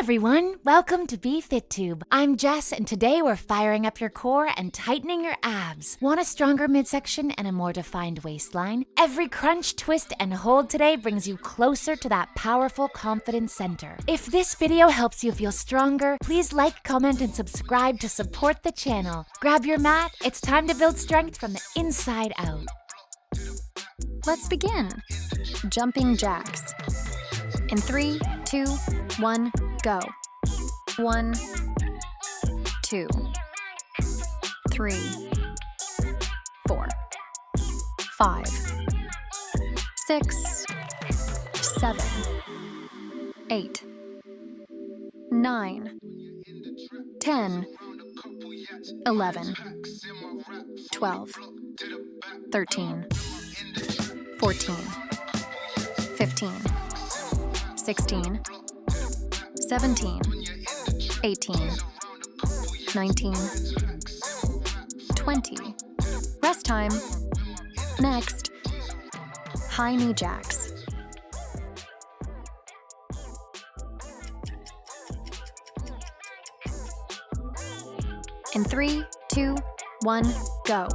everyone, welcome to BFITTUBE. I'm Jess, and today we're firing up your core and tightening your abs. Want a stronger midsection and a more defined waistline? Every crunch, twist, and hold today brings you closer to that powerful, confident center. If this video helps you feel stronger, please like, comment, and subscribe to support the channel. Grab your mat, it's time to build strength from the inside out. Let's begin. Jumping jacks. In 3, 2, 1, go. 1, 2, 3, 4, 5, 6, 7, 8, 9, 10, 11, 12, 13, 14, 15, 16, 17, 18, 19, 20. Rest time. Next, high knee jacks. In 3, 2, 1, go.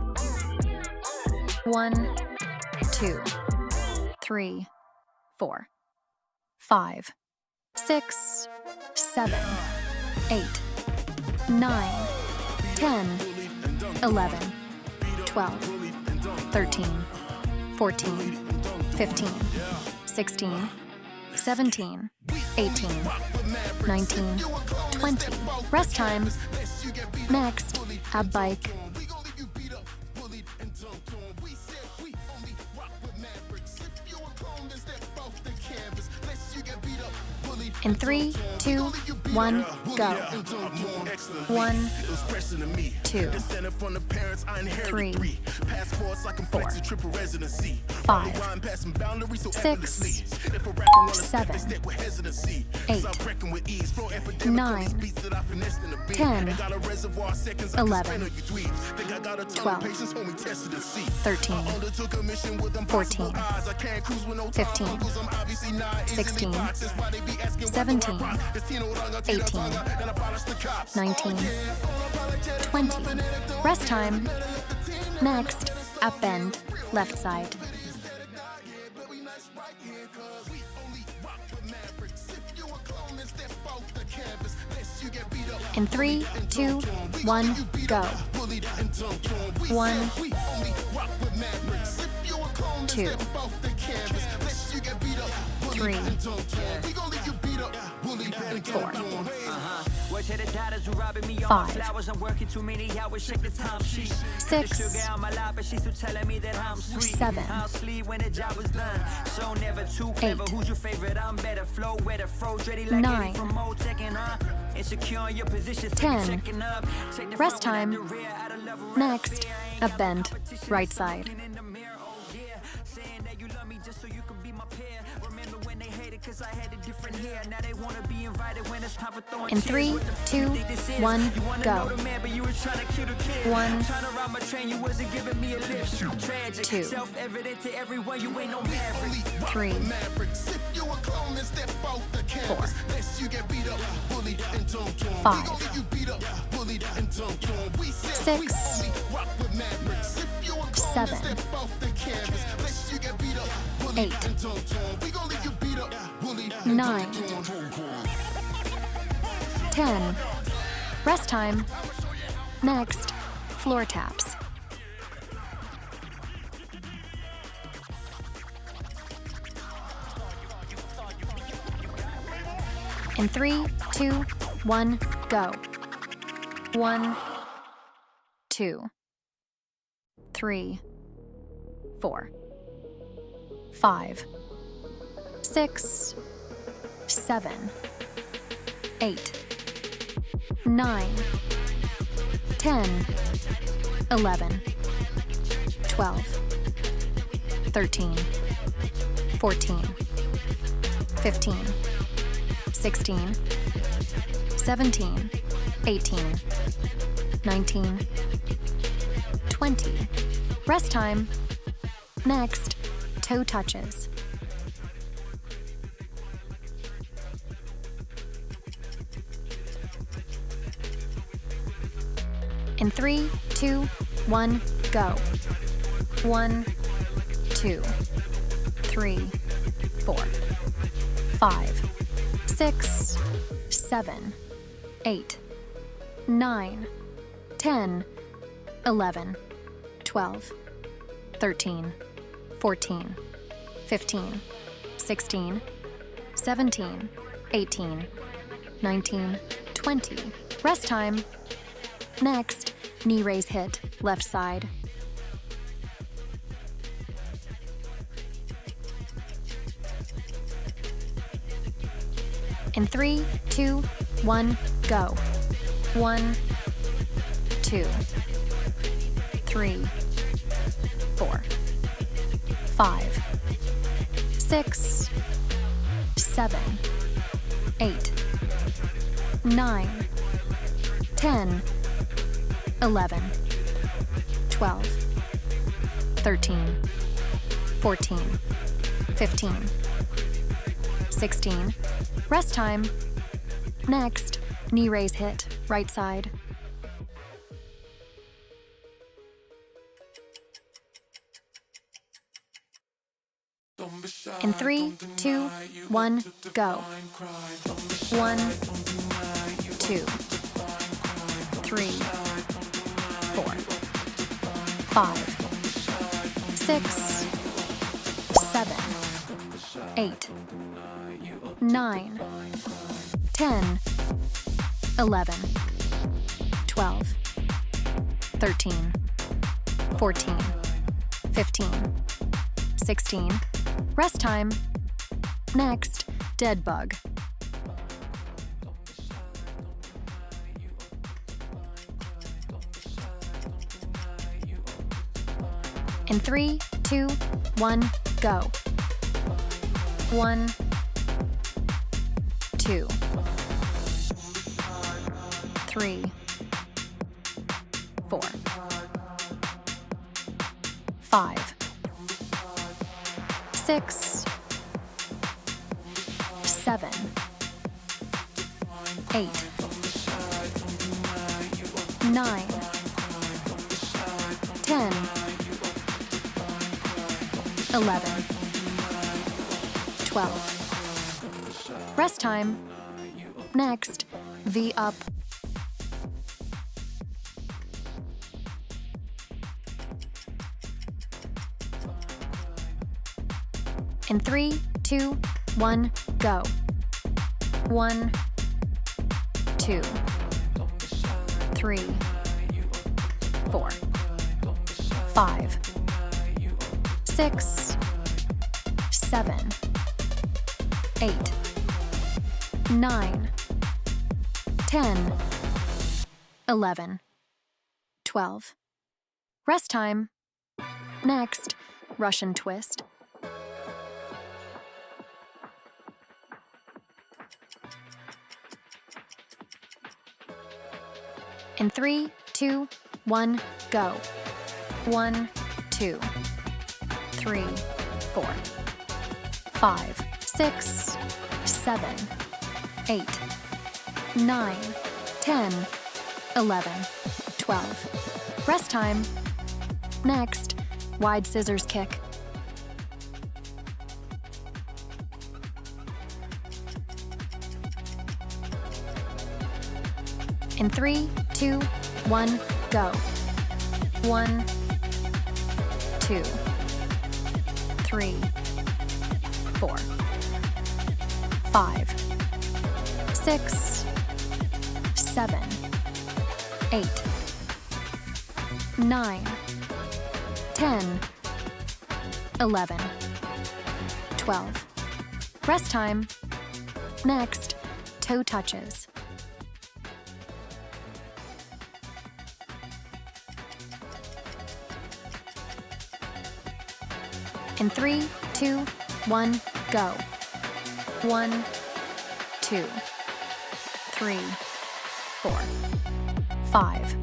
1, 2, 3, 4, 5, 6, 7, 8, 9, 10, 11, 12, 13, 14, 15, 16, 17, 18, 19, 20. Rest time. Next, ab bike. In 3, 2, 1, go. 1, 2, 3, 4, 5, 6, 7, 8, 9, 10, 11, 12, 13, 14, 15, 16, 17, 18, 19, 20. Rest time. Next, up bend, left side. In 3, 2, 1, go. 1, 2, 3, 4, 5, 6, 7, 8, 9, 10. Rest time. Next, up bend, right side. In 3, 2, 1, go. 1, 2, 3, 4, 5, 6, 7, 8, 9, 10. Rest time. Next, floor taps. In 3, 2, 1, go. 1, 2, 3, 4, 5, 6, 7, 8, 9, 10, 11, 12, 13, 14, 15, 16, 17, 18, 19, 20. Rest time. Next, toe touches. In 3, 2, 1, go. 1, 2, 3, 4, 5, 6, 7, 8, 9, 10, 11, 12, 13, 14, 15, 16, 17, 18, 19, 20. Rest time. Next, knee raise hit, left side. In 3, 2, 1, go. 1, 2, 3, 4, 5, 6, 7, 8, 9, 10, 11, 12, 13, 14, 15, 16. Rest time. Next, knee raise hit, right side. In 3, 2, 1, go. 1, 2, 3, 4, 5, 6, 7, 8, 9, 10, 11, 12, 13, 14, 15, 16. Rest time. Next, dead bug. In 3, 2, 1, go. 1, 2, 3, 4, 5, 6, 7, 8, 9, 10, 11, 12. Rest time. Next, V up. In 3, 2, 1, go. 1, 2, 3, 4, 5, 6, 7, 8, 9, 10, 11, 12. Rest time. Next, Russian twist. In 3, 2, 1, go. 1, 2, 3, 4, 5, 6, 7, 8, 9, 10, 11, 12. Rest time. Next, wide scissors kick. In 3, 2, 1, go. 1, 2, 3, 4, 5, 6, 7, 8, 9, 10, 11, 12. Rest time. Next, toe touches. In 3, 2, 1, go. 1, 2, 3, 4, 5,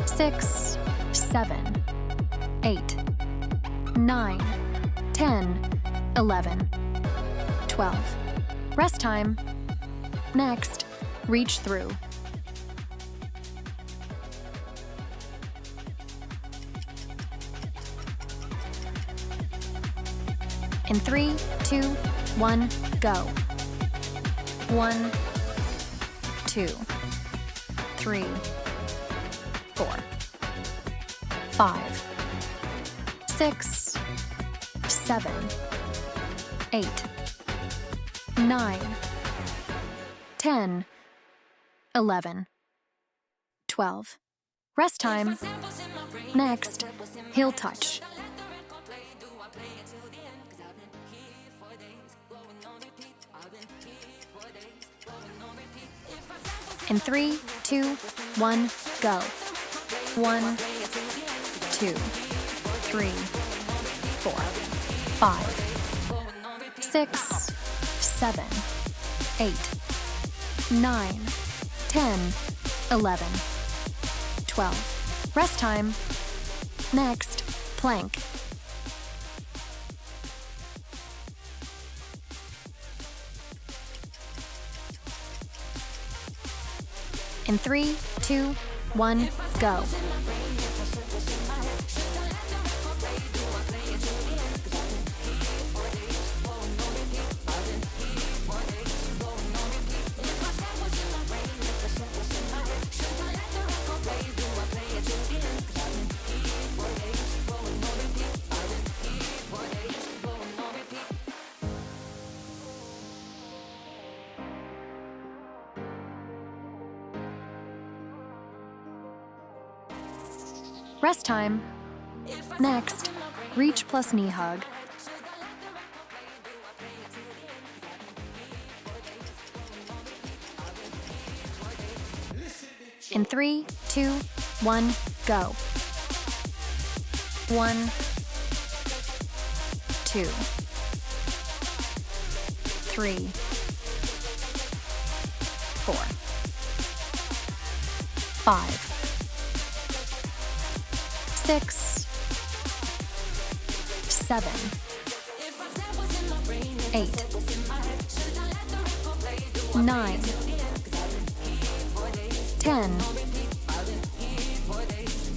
6, 7, 8, 9, 10, 11, 12. Rest time. Next, reach through. In 3, 2, 1, go. 1, 2, 3, 4, 5, 6, 7, 8, 9, 10, 11, 12. Rest time. Next, heel touch. In 3, 2, 1, go. 1, 2, 3, 4, 5, 6, 7, 8, 9, 10, 11, 12. Rest time. Next, plank. In 3, 2, 1, go. Rest time. Next, reach plus knee hug. In 3, 2, 1, go. 1, 2, 3, 4, 5, 6, 7, 8, 9, 10,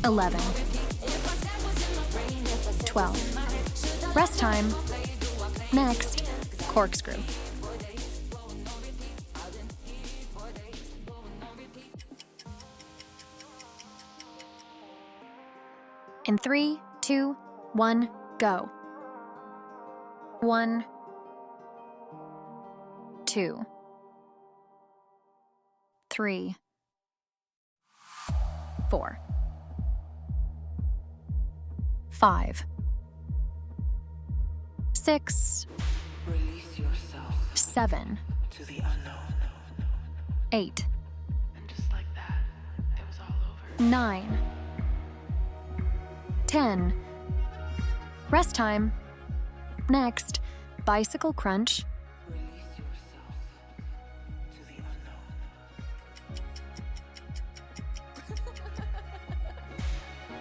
11, 12. Rest time. Next, corkscrew. In 3, 2, 1, go. 1, 2, 3, 4, 5, 6, 7, 8, And just like that, it was all over. 9, 10. Rest time. Next, bicycle crunch.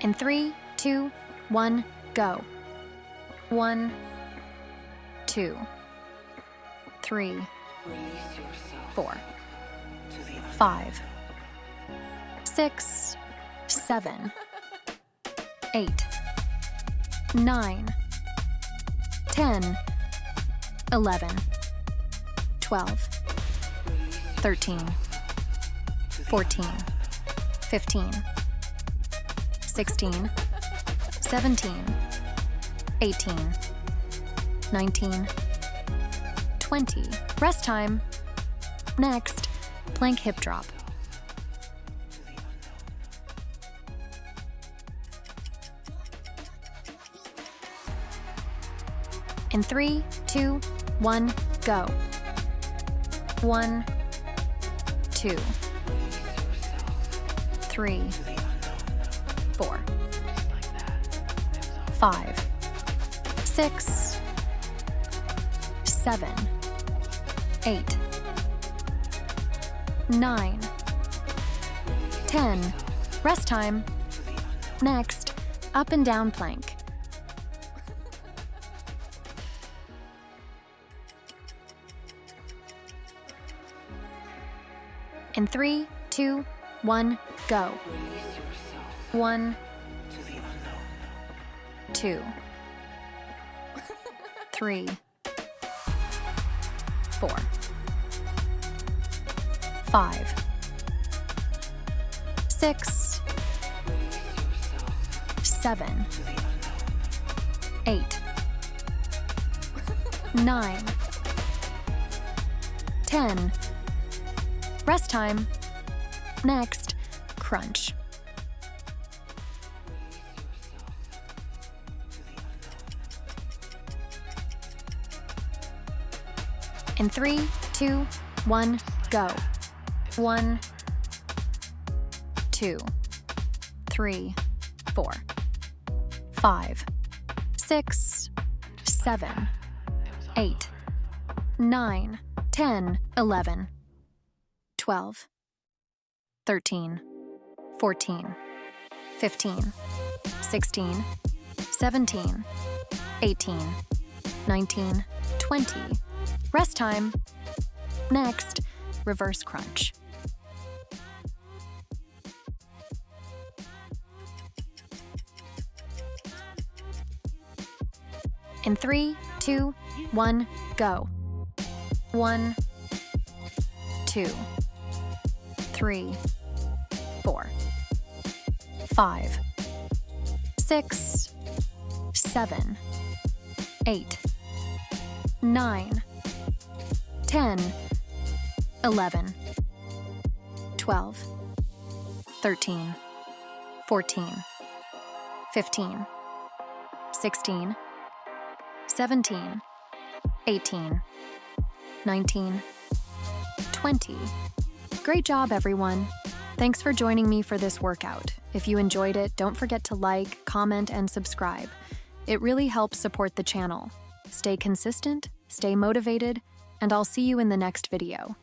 In 3, 2, 1, go. 1, 2, 3, 4, 5, 6, 7, 8, 9, 10, 11, 12, 13, 14, 15, 16, 17, 18, 19, 20. Rest time. Next, plank hip drop. In 3, 2, 1, go. 1, 2, 3, 4, 5, 6, 7, 8, 9, 10. Rest time. Next, up and down plank. In 3, 2, 1, go. 1, 2, 3, 4, 5, 6, 7, 8, 9, 10. Rest time. Next, crunch. In 3, 2, 1, go. 1, 2, 3, 4, 5, 6, 7, 8, 9, 10, 11, 12, 13, 14, 15, 16, 17, 18, 19, 20. Rest time. Next, reverse crunch. In 3, 2, 1, go. 1, 2, 3, 4, 5, 6, 7, 8, 9, 10, 11, 12, 13, 14, 15, 16, 17, 18, 19, 20. Great job, everyone. Thanks for joining me for this workout. If you enjoyed it, don't forget to like, comment, and subscribe. It really helps support the channel. Stay consistent, stay motivated, and I'll see you in the next video.